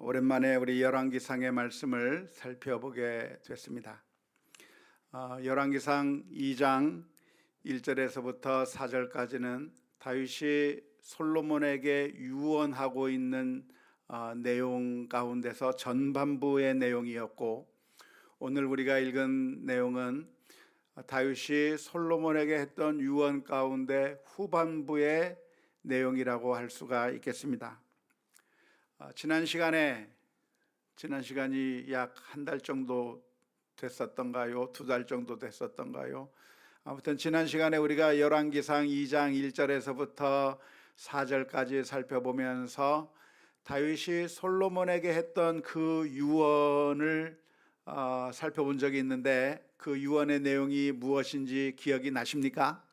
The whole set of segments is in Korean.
오랜만에 우리 열왕기상의 말씀을 살펴보게 됐습니다. 열왕기상 2장 1절에서부터 4절까지는 다윗이 솔로몬에게 유언하고 있는 내용 가운데서 전반부의 내용이었고, 오늘 우리가 읽은 내용은 다윗이 솔로몬에게 했던 유언 가운데 후반부의 내용이라고 할 수가 있겠습니다. 지난 시간이 약 한 달 정도 됐었던가요? 2달 정도 됐었던가요? 아무튼 지난 시간에 우리가 열왕기상 2장 1절에서부터 4절까지 살펴보면서 다윗이 솔로몬에게 했던 그 유언을 살펴본 적이 있는데, 그 유언의 내용이 무엇인지 기억이 나십니까?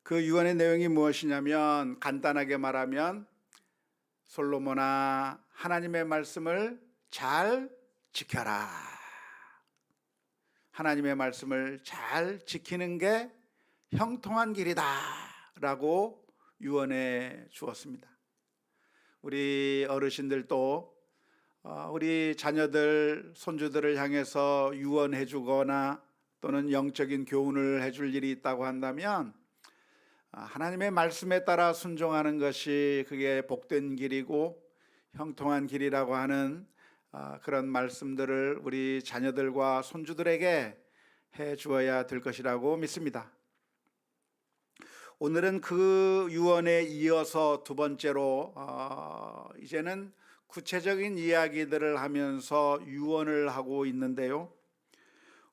그 유언의 내용이 무엇이냐면, 간단하게 말하면 솔로몬아, 하나님의 말씀을 잘 지켜라. 하나님의 말씀을 잘 지키는 게 형통한 길이다 라고 유언해 주었습니다. 우리 어르신들도 우리 자녀들, 손주들을 향해서 유언해 주거나 또는 영적인 교훈을 해줄 일이 있다고 한다면 하나님의 말씀에 따라 순종하는 것이 그게 복된 길이고 형통한 길이라고 하는 그런 말씀들을 우리 자녀들과 손주들에게 해 주어야 될 것이라고 믿습니다. 오늘은 그 유언에 이어서 두 번째로 이제는 구체적인 이야기들을 하면서 유언을 하고 있는데요,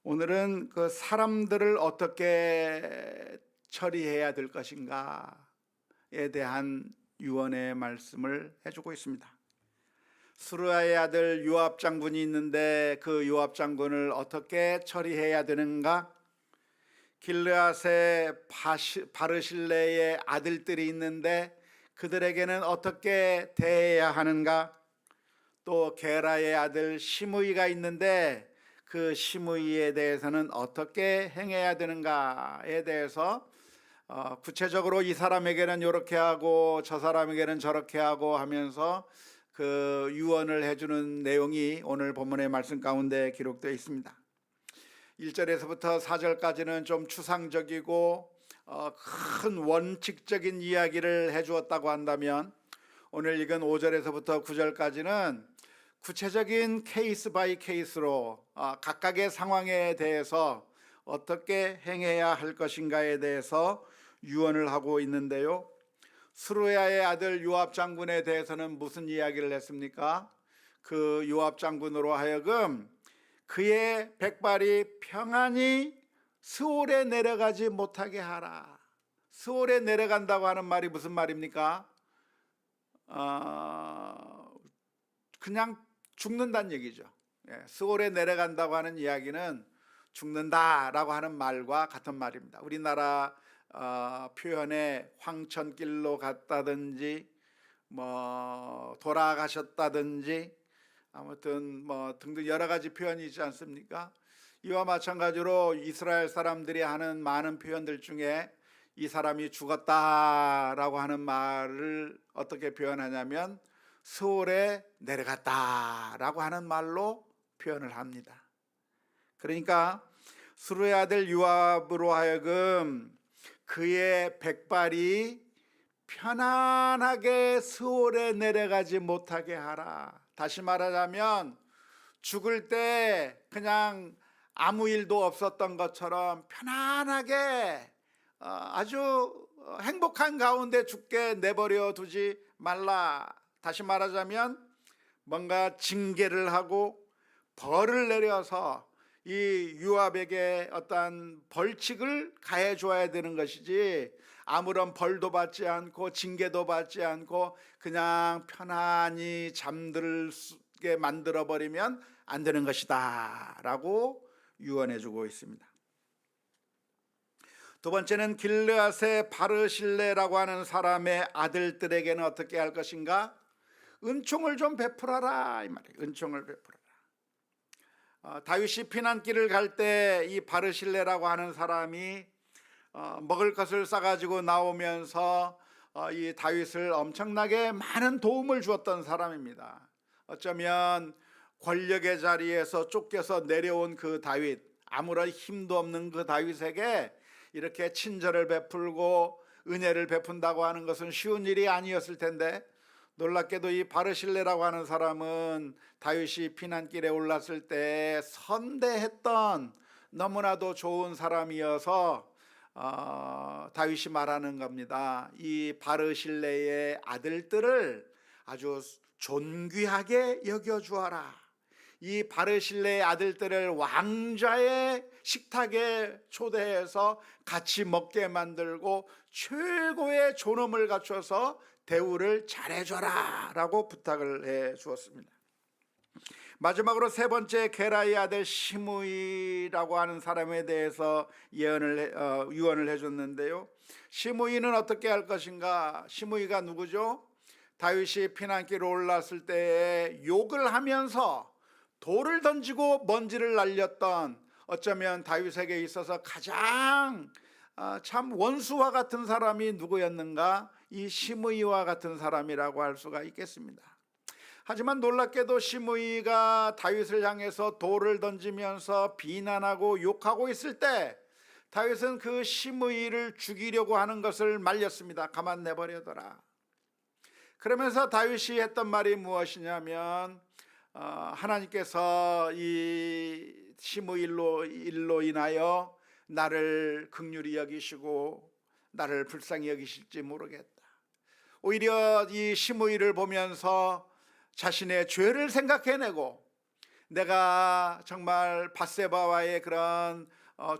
오늘은 그 사람들을 어떻게 처리해야 될 것인가에 대한 유언의 말씀을 해주고 있습니다. 스루야의 아들 요압 장군이 있는데 그 요압 장군을 어떻게 처리해야 되는가? 길르앗의 바르실레의 아들들이 있는데 그들에게는 어떻게 대해야 하는가? 또 게라의 아들 시므이가 있는데 그 시므이에 대해서는 어떻게 행해야 되는가에 대해서 구체적으로 이 사람에게는 이렇게 하고 저 사람에게는 저렇게 하고 하면서 그 유언을 해주는 내용이 오늘 본문의 말씀 가운데 기록되어 있습니다. 1절에서부터 4절까지는 좀 추상적이고 큰 원칙적인 이야기를 해주었다고 한다면, 오늘 읽은 5절에서부터 9절까지는 구체적인 케이스 바이 케이스로 각각의 상황에 대해서 어떻게 행해야 할 것인가에 대해서 유언을 하고 있는데요, 스루야의 아들 요압 장군에 대해서는 무슨 이야기를 했습니까? 그 요압 장군으로 하여금 그의 백발이 평안히 스올에 내려가지 못하게 하라. 스올에 내려간다고 하는 말이 무슨 말입니까? 그냥 죽는다는 얘기죠. 스올에 내려간다고 하는 이야기는 죽는다라고 하는 말과 같은 말입니다. 우리나라 표현에 황천길로 갔다든지 돌아가셨다든지 아무튼 등등 여러 가지 표현이 있지 않습니까? 이와 마찬가지로 이스라엘 사람들이 하는 많은 표현들 중에 이 사람이 죽었다라고 하는 말을 어떻게 표현하냐면 스올에 내려갔다라고 하는 말로 표현을 합니다. 그러니까 스루의 아들 요압으로 하여금 그의 백발이 편안하게 스올에 내려가지 못하게 하라. 다시 말하자면 죽을 때 그냥 아무 일도 없었던 것처럼 편안하게 아주 행복한 가운데 죽게 내버려 두지 말라. 다시 말하자면 뭔가 징계를 하고 벌을 내려서 이 요압에게 어떤 벌칙을 가해 줘야 되는 것이지, 아무런 벌도 받지 않고 징계도 받지 않고 그냥 편안히 잠들게 만들어 버리면 안 되는 것이다 라고 유언해 주고 있습니다. 두 번째는 길르앗의 바르실레라고 하는 사람의 아들들에게는 어떻게 할 것인가? 은총을 좀 베풀어라 이 말이에요. 은총을 베풀어라. 다윗이 피난길을 갈 때 이 바르실레라고 하는 사람이 먹을 것을 싸가지고 나오면서 이 다윗을 엄청나게 많은 도움을 주었던 사람입니다. 어쩌면 권력의 자리에서 쫓겨서 내려온 그 다윗, 아무런 힘도 없는 그 다윗에게 이렇게 친절을 베풀고 은혜를 베푼다고 하는 것은 쉬운 일이 아니었을 텐데, 놀랍게도 이 바르실레라고 하는 사람은 다윗이 피난길에 올랐을 때 선대했던 너무나도 좋은 사람이어서 다윗이 말하는 겁니다. 이 바르실레의 아들들을 아주 존귀하게 여겨주어라. 이 바르실레의 아들들을 왕좌의 식탁에 초대해서 같이 먹게 만들고 최고의 존엄을 갖춰서 대우를 잘해줘라 라고 부탁을 해 주었습니다. 마지막으로 세 번째, 게라의 아들 시므이라고 하는 사람에 대해서 유언을 해줬는데요. 시므이는 어떻게 할 것인가? 시므이가 누구죠? 다윗이 피난길에 올랐을 때 욕을 하면서 돌을 던지고 먼지를 날렸던, 어쩌면 다윗에게 있어서 가장 참 원수와 같은 사람이 누구였는가? 이 시므이와 같은 사람이라고 할 수가 있겠습니다. 하지만 놀랍게도 시므이가 다윗을 향해서 돌을 던지면서 비난하고 욕하고 있을 때 다윗은 그 시므이를 죽이려고 하는 것을 말렸습니다. 가만 내버려둬라. 그러면서 다윗이 했던 말이 무엇이냐면, 하나님께서 이 시므이로 인하여 나를 긍휼히 여기시고 나를 불쌍히 여기실지 모르겠다. 오히려 이 시므이를 보면서 자신의 죄를 생각해내고, 내가 정말 밧세바와의 그런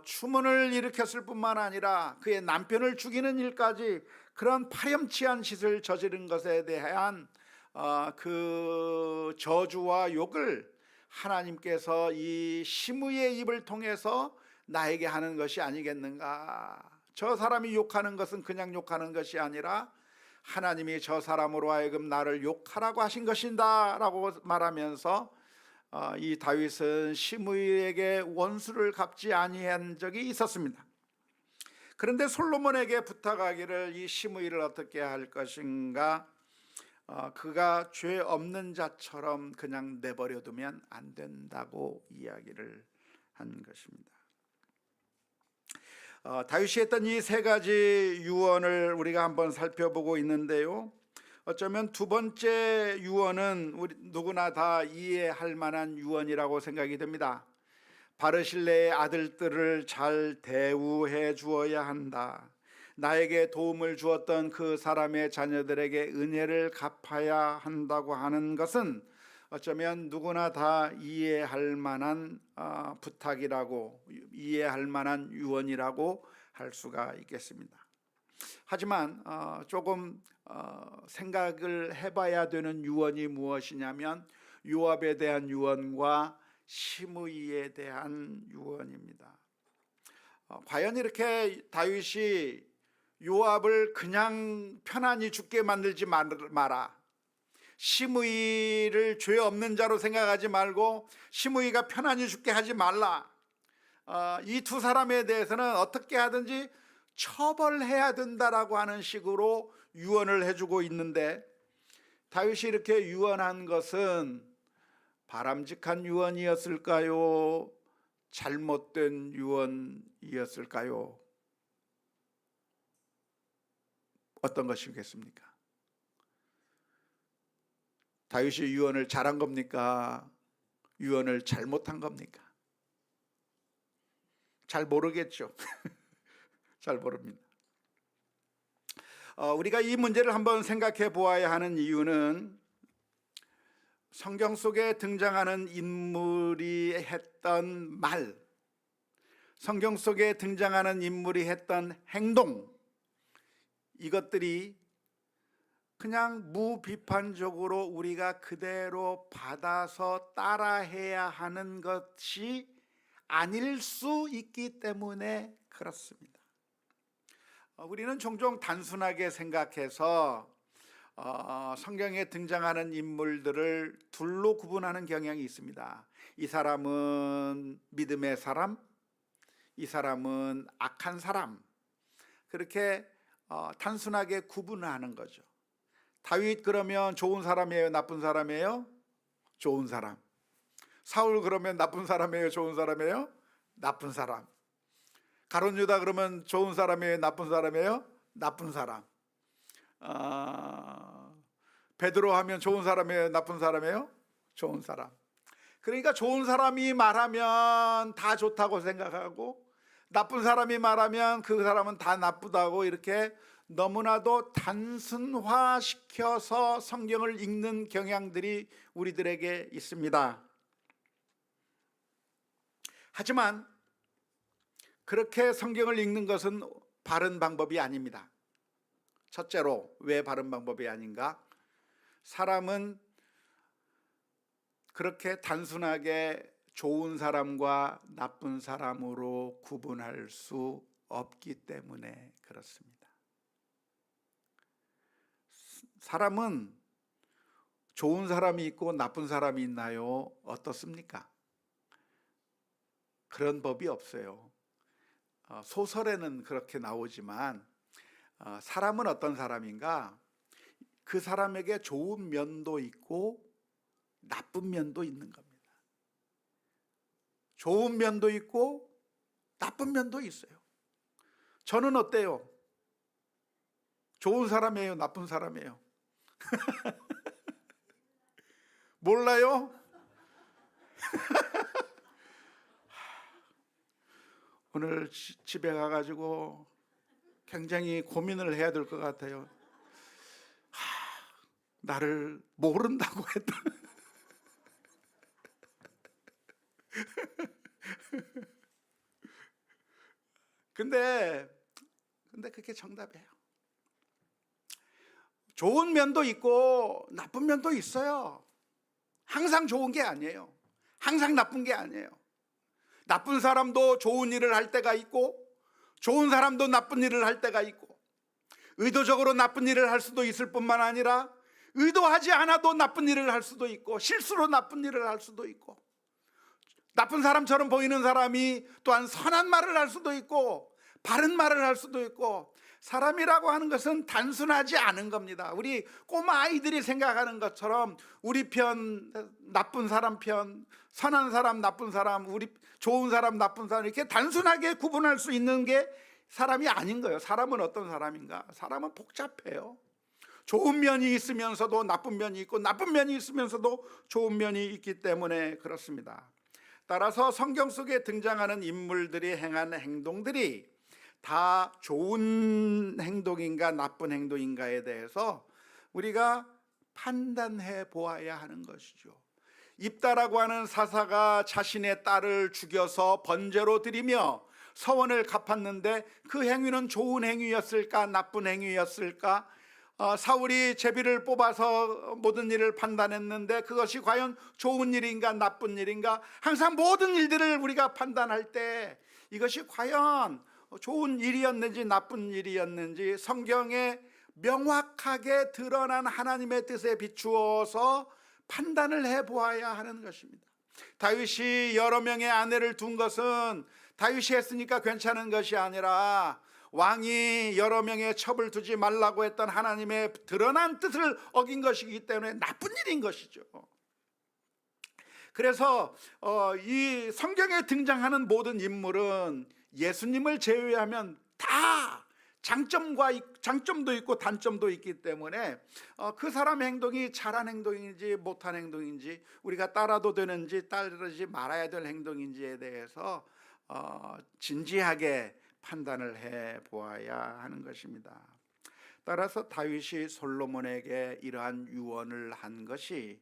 추문을 일으켰을 뿐만 아니라 그의 남편을 죽이는 일까지 그런 파렴치한 짓을 저지른 것에 대한 그 저주와 욕을 하나님께서 이 시므이의 입을 통해서 나에게 하는 것이 아니겠는가. 저 사람이 욕하는 것은 그냥 욕하는 것이 아니라 하나님이 저 사람으로 하여금 나를 욕하라고 하신 것이다 라고 말하면서 이 다윗은 시므이에게 원수를 갚지 아니한 적이 있었습니다. 그런데 솔로몬에게 부탁하기를 이 시므이를 어떻게 할 것인가? 그가 죄 없는 자처럼 그냥 내버려두면 안 된다고 이야기를 한 것입니다. 다윗이 했던 이 세 가지 유언을 우리가 한번 살펴보고 있는데요. 어쩌면 두 번째 유언은 우리 누구나 다 이해할 만한 유언이라고 생각이 됩니다. 바르실레의 아들들을 잘 대우해 주어야 한다. 나에게 도움을 주었던 그 사람의 자녀들에게 은혜를 갚아야 한다고 하는 것은 어쩌면 누구나 다 이해할 만한 부탁이라고, 이해할 만한 유언이라고 할 수가 있겠습니다. 하지만 조금 생각을 해봐야 되는 유언이 무엇이냐면 요압에 대한 유언과 시므이에 대한 유언입니다. 과연 이렇게 다윗이 요압을 그냥 편안히 죽게 만들지 마라, 시므이를 죄 없는 자로 생각하지 말고 시므이가 편안히 죽게 하지 말라, 이 두 사람에 대해서는 어떻게 하든지 처벌해야 된다라고 하는 식으로 유언을 해주고 있는데, 다윗이 이렇게 유언한 것은 바람직한 유언이었을까요? 잘못된 유언이었을까요? 어떤 것이겠습니까? 다윗이 유언을 잘한 겁니까? 유언을 잘못한 겁니까? 잘 모르겠죠. 잘 모릅니다. 우리가 이 문제를 한번 생각해 보아야 하는 이유는 성경 속에 등장하는 인물이 했던 말, 성경 속에 등장하는 인물이 했던 행동, 이것들이 그냥 무비판적으로 우리가 그대로 받아서 따라해야 하는 것이 아닐 수 있기 때문에 그렇습니다. 우리는 종종 단순하게 생각해서 성경에 등장하는 인물들을 둘로 구분하는 경향이 있습니다. 이 사람은 믿음의 사람, 이 사람은 악한 사람, 그렇게 단순하게 구분하는 거죠. 다윗 그러면 좋은 사람이에요, 나쁜 사람이에요? 좋은 사람. 사울 그러면 나쁜 사람이에요, 좋은 사람이에요? 나쁜 사람. 가룟 유다 그러면 좋은 사람이에요, 나쁜 사람이에요? 나쁜 사람. 베드로 하면 좋은 사람이에요, 나쁜 사람이에요? 좋은 사람. 그러니까 좋은 사람이 말하면 다 좋다고 생각하고 나쁜 사람이 말하면 그 사람은 다 나쁘다고 이렇게 너무나도 단순화시켜서 성경을 읽는 경향들이 우리들에게 있습니다. 하지만 그렇게 성경을 읽는 것은 바른 방법이 아닙니다. 첫째로 왜 바른 방법이 아닌가? 사람은 그렇게 단순하게 좋은 사람과 나쁜 사람으로 구분할 수 없기 때문에 그렇습니다. 사람은 좋은 사람이 있고 나쁜 사람이 있나요? 어떻습니까? 그런 법이 없어요. 소설에는 그렇게 나오지만 사람은 어떤 사람인가? 그 사람에게 좋은 면도 있고 나쁜 면도 있는 겁니다. 좋은 면도 있고 나쁜 면도 있어요. 저는 어때요? 좋은 사람이에요, 나쁜 사람이에요? 몰라요? 오늘 집에 가가지고 굉장히 고민을 해야 될 것 같아요. 나를 모른다고 했다. 근데 그게 정답이에요. 좋은 면도 있고 나쁜 면도 있어요. 항상 좋은 게 아니에요. 항상 나쁜 게 아니에요. 나쁜 사람도 좋은 일을 할 때가 있고 좋은 사람도 나쁜 일을 할 때가 있고 의도적으로 나쁜 일을 할 수도 있을 뿐만 아니라 의도하지 않아도 나쁜 일을 할 수도 있고 실수로 나쁜 일을 할 수도 있고 나쁜 사람처럼 보이는 사람이 또한 선한 말을 할 수도 있고 바른 말을 할 수도 있고 사람이라고 하는 것은 단순하지 않은 겁니다. 우리 꼬마 아이들이 생각하는 것처럼 우리 편, 나쁜 사람 편, 선한 사람, 나쁜 사람, 우리 좋은 사람, 나쁜 사람 이렇게 단순하게 구분할 수 있는 게 사람이 아닌 거예요. 사람은 어떤 사람인가? 사람은 복잡해요. 좋은 면이 있으면서도 나쁜 면이 있고 나쁜 면이 있으면서도 좋은 면이 있기 때문에 그렇습니다. 따라서 성경 속에 등장하는 인물들이 행한 행동들이 다 좋은 행동인가 나쁜 행동인가에 대해서 우리가 판단해 보아야 하는 것이죠. 입다라고 하는 사사가 자신의 딸을 죽여서 번제로 드리며 서원을 갚았는데 그 행위는 좋은 행위였을까 나쁜 행위였을까? 사울이 제비를 뽑아서 모든 일을 판단했는데 그것이 과연 좋은 일인가 나쁜 일인가? 항상 모든 일들을 우리가 판단할 때 이것이 과연 좋은 일이었는지 나쁜 일이었는지 성경에 명확하게 드러난 하나님의 뜻에 비추어서 판단을 해보아야 하는 것입니다. 다윗이 여러 명의 아내를 둔 것은 다윗이 했으니까 괜찮은 것이 아니라 왕이 여러 명의 첩을 두지 말라고 했던 하나님의 드러난 뜻을 어긴 것이기 때문에 나쁜 일인 것이죠. 그래서 이 성경에 등장하는 모든 인물은 예수님을 제외하면 다 장점도 있고 단점도 있기 때문에 그 사람의 행동이 잘한 행동인지 못한 행동인지 우리가 따라도 되는지 따르지 말아야 될 행동인지에 대해서 진지하게 판단을 해 보아야 하는 것입니다. 따라서 다윗이 솔로몬에게 이러한 유언을 한 것이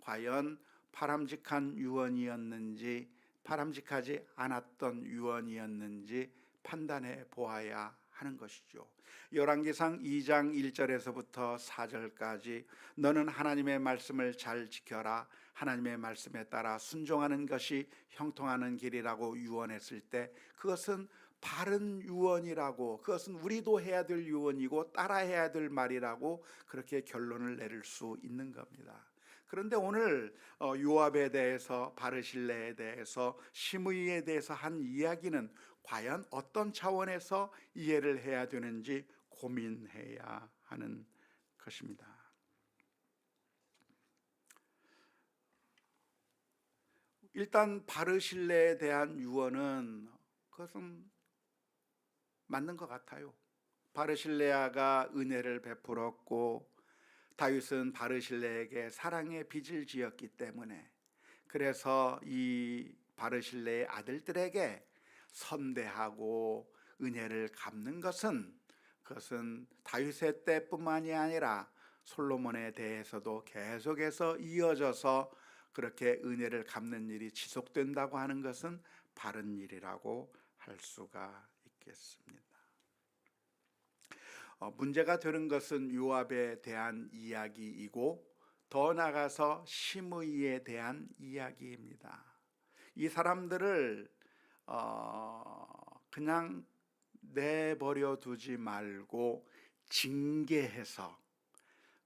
과연 바람직한 유언이었는지 바람직하지 않았던 유언이었는지 판단해 보아야 하는 것이죠. 열왕기상 2장 1절에서부터 4절까지 너는 하나님의 말씀을 잘 지켜라 하나님의 말씀에 따라 순종하는 것이 형통하는 길이라고 유언했을 때 그것은 바른 유언이라고 그것은 우리도 해야 될 유언이고 따라해야 될 말이라고 그렇게 결론을 내릴 수 있는 겁니다. 그런데 오늘 요압에 대해서 바르실레에 대해서 시므이에 대해서 한 이야기는 과연 어떤 차원에서 이해를 해야 되는지 고민해야 하는 것입니다. 일단 바르실레에 대한 유언은 그것은 맞는 것 같아요. 바르실레아가 은혜를 베풀었고 다윗은 바르실레에게 사랑의 빚을 지었기 때문에, 그래서 이 바르실레의 아들들에게 선대하고 은혜를 갚는 것은, 그것은 다윗의 때뿐만이 아니라 솔로몬에 대해서도 계속해서 이어져서 그렇게 은혜를 갚는 일이 지속된다고 하는 것은 바른 일이라고 할 수가 있겠습니다. 문제가 되는 것은 요압에 대한 이야기이고 더 나아가서 시므이에 대한 이야기입니다. 이 사람들을 그냥 내버려 두지 말고 징계해서,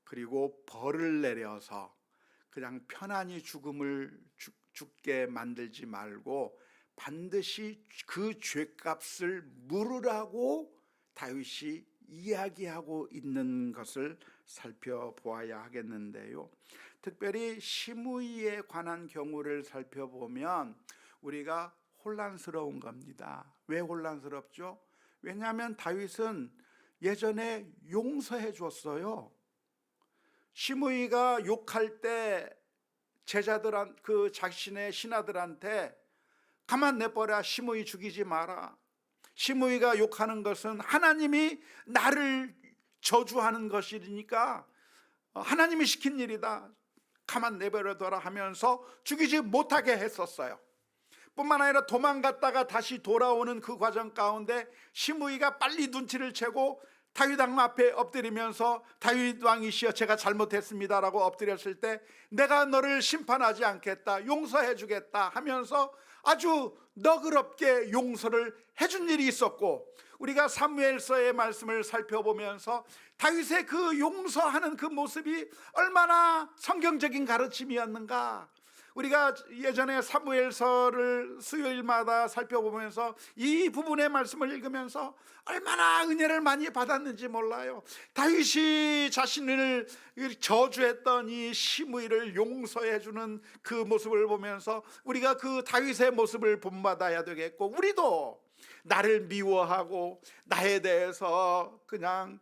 그리고 벌을 내려서 그냥 편안히 죽게 만들지 말고 반드시 그 죄값을 물으라고 다윗이 이야기하고 있는 것을 살펴보아야 하겠는데요. 특별히 시므이에 관한 경우를 살펴보면 우리가 혼란스러운 겁니다. 왜 혼란스럽죠? 왜냐하면 다윗은 예전에 용서해 줬어요. 시므이가 욕할 때 그 자신의 신하들한테 가만 내버려, 시므이 죽이지 마라. 시므이가 욕하는 것은 하나님이 나를 저주하는 것이니까 하나님이 시킨 일이다, 가만 내버려둬라 하면서 죽이지 못하게 했었어요. 뿐만 아니라 도망갔다가 다시 돌아오는 그 과정 가운데 시므이가 빨리 눈치를 채고 다윗 왕 앞에 엎드리면서 다윗 왕이시여 제가 잘못했습니다라고 엎드렸을 때 내가 너를 심판하지 않겠다, 용서해 주겠다 하면서 아주 너그럽게 용서를 해준 일이 있었고, 우리가 사무엘서의 말씀을 살펴보면서 다윗의 그 용서하는 그 모습이 얼마나 성경적인 가르침이었는가, 우리가 예전에 사무엘서를 수요일마다 살펴보면서 이 부분의 말씀을 읽으면서 얼마나 은혜를 많이 받았는지 몰라요. 다윗이 자신을 저주했던 이 시므이를 용서해 주는 그 모습을 보면서 우리가 그 다윗의 모습을 본받아야 되겠고, 우리도 나를 미워하고 나에 대해서 그냥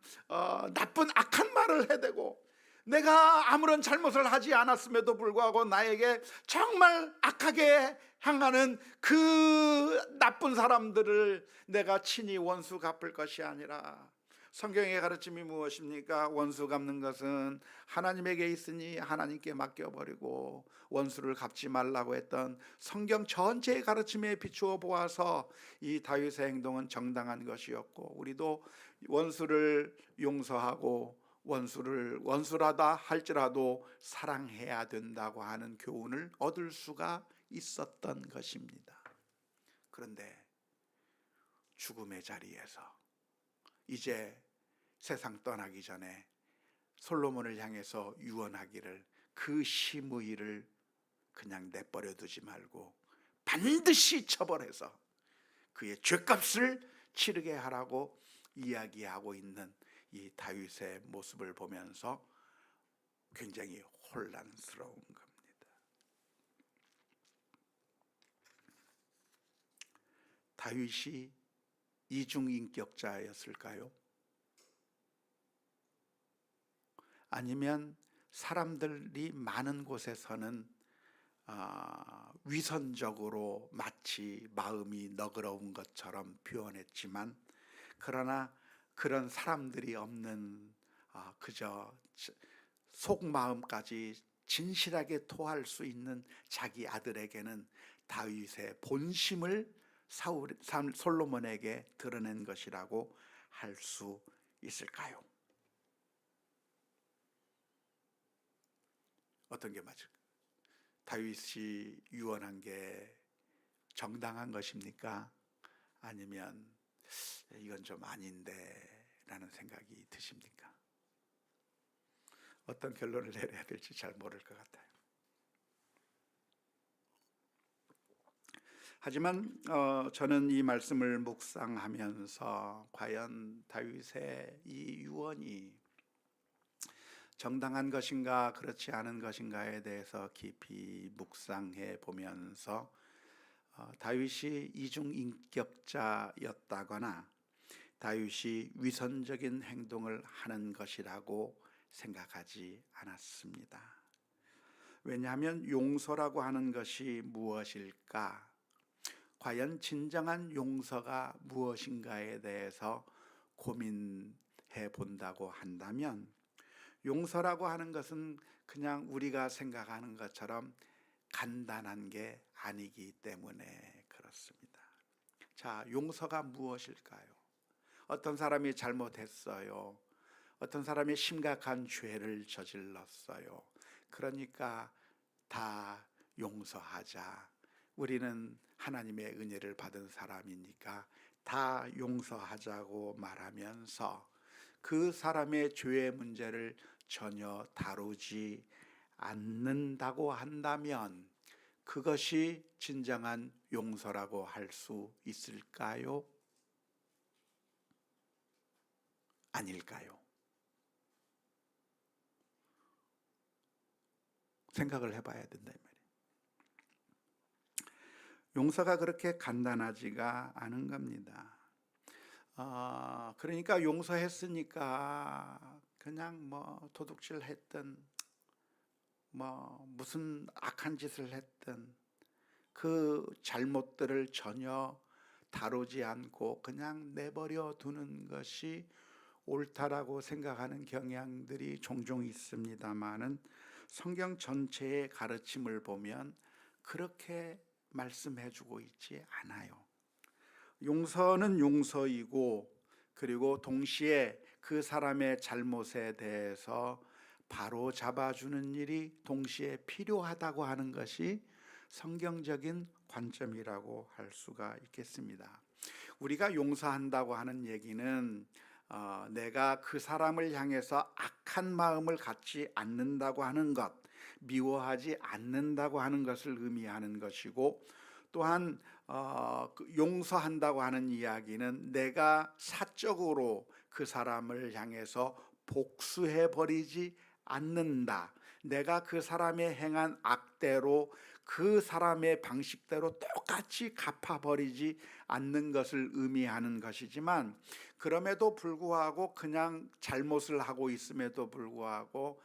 나쁜 악한 말을 해대고 내가 아무런 잘못을 하지 않았음에도 불구하고 나에게 정말 악하게 향하는 그 나쁜 사람들을 내가 친히 원수 갚을 것이 아니라, 성경의 가르침이 무엇입니까? 원수 갚는 것은 하나님에게 있으니 하나님께 맡겨버리고 원수를 갚지 말라고 했던 성경 전체의 가르침에 비추어 보아서 이 다윗의 행동은 정당한 것이었고, 우리도 원수를 용서하고 원수를 원수라다 할지라도 사랑해야 된다고 하는 교훈을 얻을 수가 있었던 것입니다. 그런데 죽음의 자리에서 이제 세상 떠나기 전에 솔로몬을 향해서 유언하기를 그 시므이를 그냥 내버려 두지 말고 반드시 처벌해서 그의 죄값을 치르게 하라고 이야기하고 있는 이 다윗의 모습을 보면서 굉장히 혼란스러운 겁니다. 다윗이 이중인격자였을까요? 아니면 사람들이 많은 곳에서는 위선적으로 마치 마음이 너그러운 것처럼 표현했지만, 그러나 그런 사람들이 없는 그저 속마음까지 진실하게 토할 수 있는 자기 아들에게는 다윗의 본심을 솔로몬에게 드러낸 것이라고 할 수 있을까요? 어떤 게 맞을까요? 다윗이 유언한 게 정당한 것입니까? 아니면 이건 좀 아닌데 라는 생각이 드십니까? 어떤 결론을 내려야 될지 잘 모를 것 같아요. 하지만 저는 이 말씀을 묵상하면서 과연 다윗의 이 유언이 정당한 것인가 그렇지 않은 것인가에 대해서 깊이 묵상해 보면서 다윗이 이중인격자였다거나 다윗이 위선적인 행동을 하는 것이라고 생각하지 않았습니다. 왜냐하면 용서라고 하는 것이 무엇일까? 과연 진정한 용서가 무엇인가에 대해서 고민해 본다고 한다면 용서라고 하는 것은 그냥 우리가 생각하는 것처럼 간단한 게 아니기 때문에 그렇습니다. 자, 용서가 무엇일까요? 어떤 사람이 잘못했어요. 어떤 사람이 심각한 죄를 저질렀어요. 그러니까 다 용서하자. 우리는 하나님의 은혜를 받은 사람이니까 다 용서하자고 말하면서 그 사람의 죄의 문제를 전혀 다루지 않는다고 한다면 그것이 진정한 용서라고 할 수 있을까요? 아닐까요? 생각을 해봐야 된다 이 말이에요. 용서가 그렇게 간단하지가 않은 겁니다. 그러니까 용서했으니까 그냥 뭐 도둑질 했든 뭐 무슨 악한 짓을 했든 그 잘못들을 전혀 다루지 않고 그냥 내버려 두는 것이 옳다라고 생각하는 경향들이 종종 있습니다만은 성경 전체의 가르침을 보면 그렇게 말씀해 주고 있지 않아요. 용서는 용서이고 그리고 동시에 그 사람의 잘못에 대해서 바로 잡아주는 일이 동시에 필요하다고 하는 것이 성경적인 관점이라고 할 수가 있겠습니다. 우리가 용서한다고 하는 얘기는 내가 그 사람을 향해서 악한 마음을 갖지 않는다고 하는 것, 미워하지 않는다고 하는 것을 의미하는 것이고, 또한 용서한다고 하는 이야기는 내가 사적으로 그 사람을 향해서 복수해 버리지 않는다. 내가 그 사람의 행한 악대로 그 사람의 방식대로 똑같이 갚아버리지 않는 것을 의미하는 것이지만, 그럼에도 불구하고 그냥 잘못을 하고 있음에도 불구하고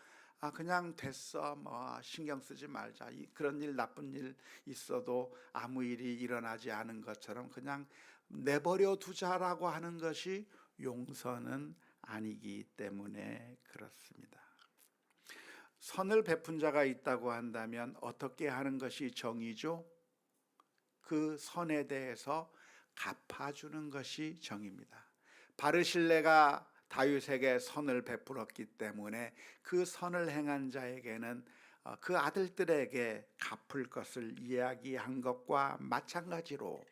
그냥 됐어 뭐 신경 쓰지 말자, 그런 일 나쁜 일 있어도 아무 일이 일어나지 않은 것처럼 그냥 내버려 두자라고 하는 것이 용서는 아니기 때문에 그렇습니다. 선을 베푼 자가 있다고 한다면 어떻게 하는 것이 정의죠? 그 선에 대해서 갚아주는 것이 정의입니다. 바르실레가 다윗에게 선을 베풀었기 때문에 그 선을 행한 자에게는 그 아들들에게 갚을 것을 이야기한 것과 마찬가지로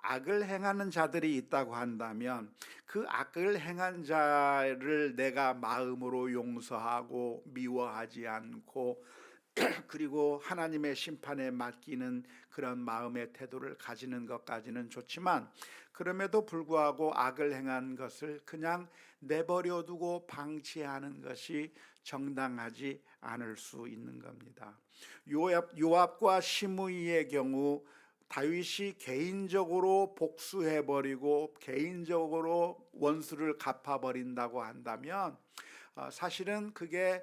악을 행하는 자들이 있다고 한다면 그 악을 행한 자를 내가 마음으로 용서하고 미워하지 않고 그리고 하나님의 심판에 맡기는 그런 마음의 태도를 가지는 것까지는 좋지만, 그럼에도 불구하고 악을 행한 것을 그냥 내버려 두고 방치하는 것이 정당하지 않을 수 있는 겁니다. 요압과 시므이의 경우 다윗이 개인적으로 복수해버리고 개인적으로 원수를 갚아버린다고 한다면 사실은 그게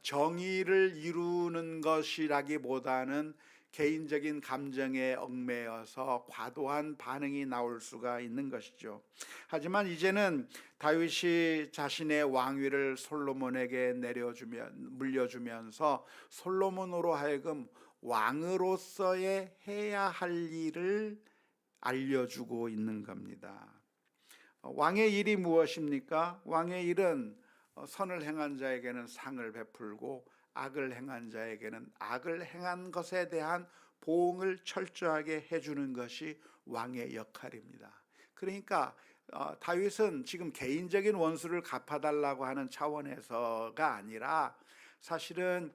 정의를 이루는 것이라기보다는 개인적인 감정에 억매여서 과도한 반응이 나올 수가 있는 것이죠. 하지만 이제는 다윗이 자신의 왕위를 솔로몬에게 물려주면서 솔로몬으로 하여금 왕으로서의 해야 할 일을 알려주고 있는 겁니다. 왕의 일이 무엇입니까? 왕의 일은 선을 행한 자에게는 상을 베풀고 악을 행한 자에게는 악을 행한 것에 대한 보응을 철저하게 해주는 것이 왕의 역할입니다. 그러니까 다윗은 지금 개인적인 원수를 갚아달라고 하는 차원에서가 아니라 사실은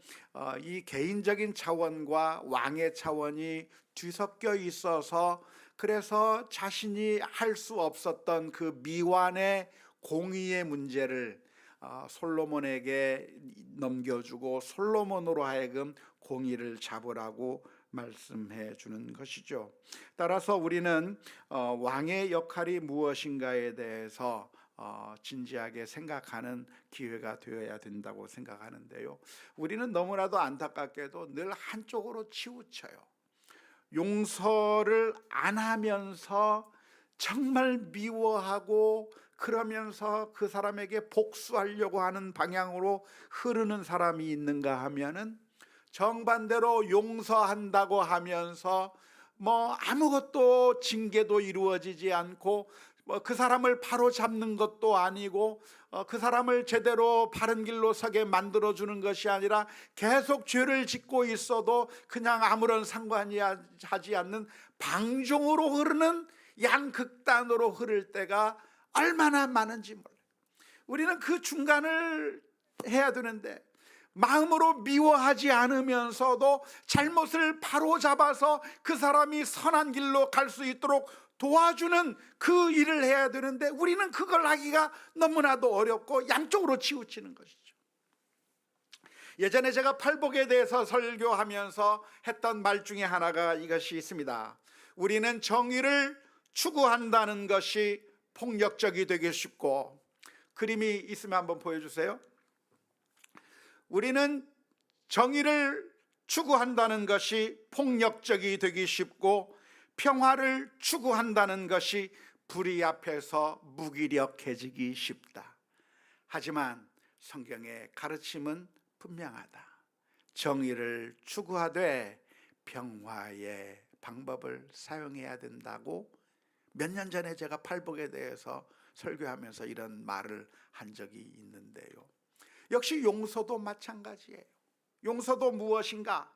이 개인적인 차원과 왕의 차원이 뒤섞여 있어서 그래서 자신이 할 수 없었던 그 미완의 공의의 문제를 솔로몬에게 넘겨주고 솔로몬으로 하여금 공의를 잡으라고 말씀해 주는 것이죠. 따라서 우리는 왕의 역할이 무엇인가에 대해서 진지하게 생각하는 기회가 되어야 된다고 생각하는데요. 우리는 너무나도 안타깝게도 늘 한쪽으로 치우쳐요. 용서를 안 하면서 정말 미워하고 그러면서 그 사람에게 복수하려고 하는 방향으로 흐르는 사람이 있는가 하면은 정반대로 용서한다고 하면서 아무것도 징계도 이루어지지 않고 그 사람을 바로 잡는 것도 아니고 그 사람을 제대로 바른 길로 서게 만들어주는 것이 아니라 계속 죄를 짓고 있어도 그냥 아무런 상관이 하지 않는 방종으로 흐르는 양극단으로 흐를 때가 얼마나 많은지 몰라요. 우리는 그 중간을 해야 되는데 마음으로 미워하지 않으면서도 잘못을 바로 잡아서 그 사람이 선한 길로 갈 수 있도록 도와주는 그 일을 해야 되는데 우리는 그걸 하기가 너무나도 어렵고 양쪽으로 치우치는 것이죠. 예전에 제가 팔복에 대해서 설교하면서 했던 말 중에 하나가 이것이 있습니다. 우리는 정의를 추구한다는 것이 폭력적이 되기 쉽고, 그림이 있으면 한번 보여주세요. 우리는 정의를 추구한다는 것이 폭력적이 되기 쉽고 평화를 추구한다는 것이 불의 앞에서 무기력해지기 쉽다. 하지만 성경의 가르침은 분명하다. 정의를 추구하되 평화의 방법을 사용해야 된다고 몇 년 전에 제가 팔복에 대해서 설교하면서 이런 말을 한 적이 있는데요. 역시 용서도 마찬가지예요. 용서도 무엇인가?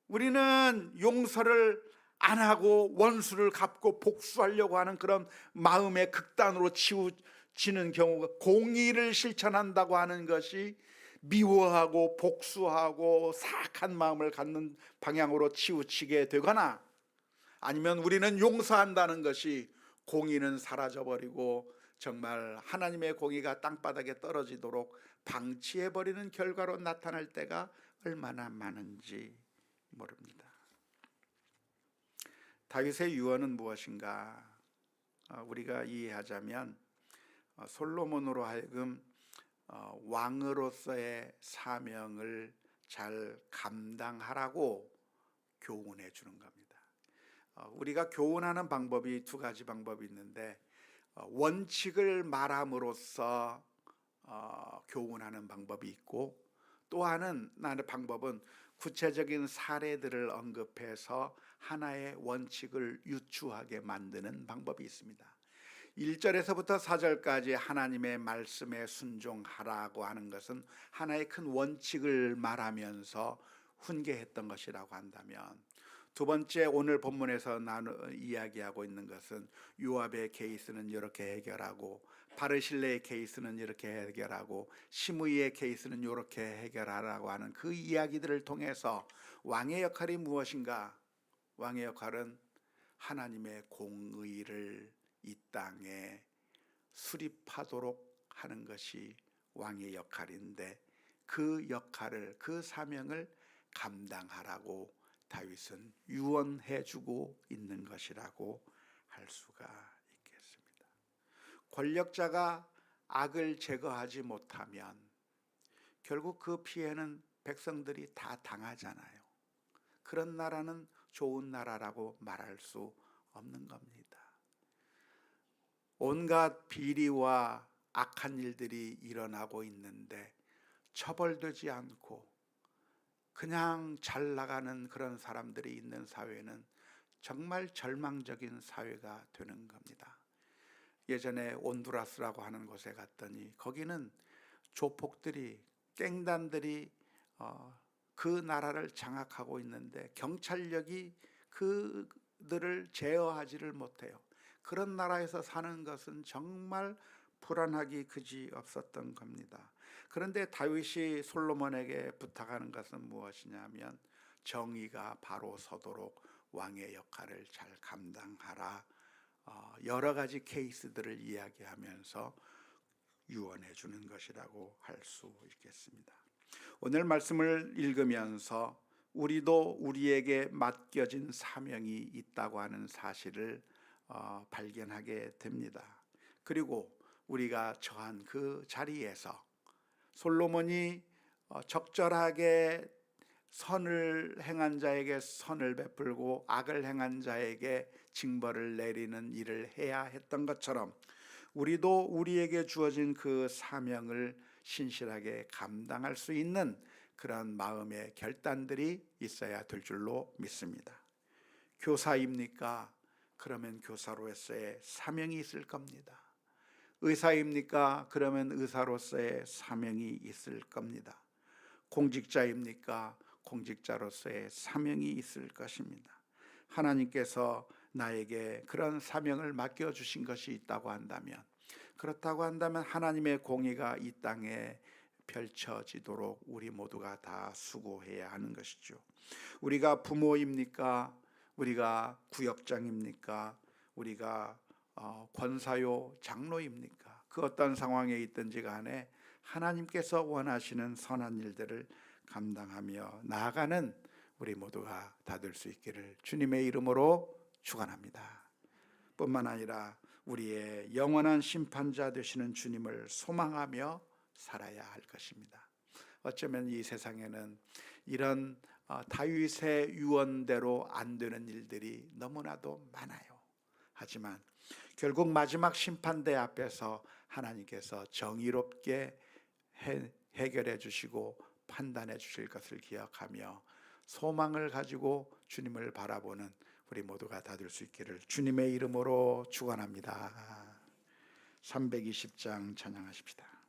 우리는 용서를 안 하고 원수를 갚고 복수하려고 하는 그런 마음의 극단으로 치우치는 경우가, 공의를 실천한다고 하는 것이 미워하고 복수하고 사악한 마음을 갖는 방향으로 치우치게 되거나, 아니면 우리는 용서한다는 것이 공의는 사라져버리고 정말 하나님의 공의가 땅바닥에 떨어지도록 방치해버리는 결과로 나타날 때가 얼마나 많은지 모릅니다. 다윗의 유언은 무엇인가? 우리가 이해하자면 솔로몬으로 하여금 왕으로서의 사명을 잘 감당하라고 교훈해 주는 겁니다. 우리가 교훈하는 방법이 두 가지 방법이 있는데, 원칙을 말함으로써 교훈하는 방법이 있고, 또 하나는 방법은 구체적인 사례들을 언급해서 하나의 원칙을 유추하게 만드는 방법이 있습니다. 1절에서부터 4절까지 하나님의 말씀에 순종하라고 하는 것은 하나의 큰 원칙을 말하면서 훈계했던 것이라고 한다면, 두 번째 오늘 본문에서 이야기하고 있는 것은 요압의 케이스는 이렇게 해결하고, 바르실레의 케이스는 이렇게 해결하고, 시므이의 케이스는 이렇게 해결하라고 하는 그 이야기들을 통해서 왕의 역할이 무엇인가? 왕의 역할은 하나님의 공의를 이 땅에 수립하도록 하는 것이 왕의 역할인데, 그 역할을, 그 사명을 감당하라고 다윗은 유언해주고 있는 것이라고 할 수가 있겠습니다. 권력자가 악을 제거하지 못하면 결국 그 피해는 백성들이 다 당하잖아요. 그런 나라는 좋은 나라라고 말할 수 없는 겁니다. 온갖 비리와 악한 일들이 일어나고 있는데 처벌되지 않고 그냥 잘 나가는 그런 사람들이 있는 사회는 정말 절망적인 사회가 되는 겁니다. 예전에 온두라스라고 하는 곳에 갔더니 거기는 조폭들이, 갱단들이 그 나라를 장악하고 있는데 경찰력이 그들을 제어하지를 못해요. 그런 나라에서 사는 것은 정말 불안하기 그지 없었던 겁니다. 그런데 다윗이 솔로몬에게 부탁하는 것은 무엇이냐면 정의가 바로 서도록 왕의 역할을 잘 감당하라. 여러 가지 케이스들을 이야기하면서 유언해 주는 것이라고 할 수 있겠습니다. 오늘 말씀을 읽으면서 우리도 우리에게 맡겨진 사명이 있다고 하는 사실을 발견하게 됩니다. 그리고 우리가 처한 그 자리에서 솔로몬이 적절하게 선을 행한 자에게 선을 베풀고 악을 행한 자에게 징벌을 내리는 일을 해야 했던 것처럼 우리도 우리에게 주어진 그 사명을 신실하게 감당할 수 있는 그런 마음의 결단들이 있어야 될 줄로 믿습니다. 교사입니까? 그러면 교사로서의 사명이 있을 겁니다. 의사입니까? 그러면 의사로서의 사명이 있을 겁니다. 공직자입니까? 공직자로서의 사명이 있을 것입니다. 하나님께서 나에게 그런 사명을 맡겨주신 것이 있다고 한다면, 그렇다고 한다면 하나님의 공의가 이 땅에 펼쳐지도록 우리 모두가 다 수고해야 하는 것이죠. 우리가 부모입니까? 우리가 구역장입니까? 우리가 권사요 장로입니까? 그 어떤 상황에 있든지 간에 하나님께서 원하시는 선한 일들을 감당하며 나아가는 우리 모두가 다 될 수 있기를 주님의 이름으로 축원합니다. 뿐만 아니라 우리의 영원한 심판자 되시는 주님을 소망하며 살아야 할 것입니다. 어쩌면 이 세상에는 이런 다윗의 유언대로 안 되는 일들이 너무나도 많아요. 하지만 결국 마지막 심판대 앞에서 하나님께서 정의롭게 해결해 주시고 판단해 주실 것을 기억하며 소망을 가지고 주님을 바라보는 우리 모두가 다 될 수 있기를 주님의 이름으로 축원합니다. 320장 찬양하십시다.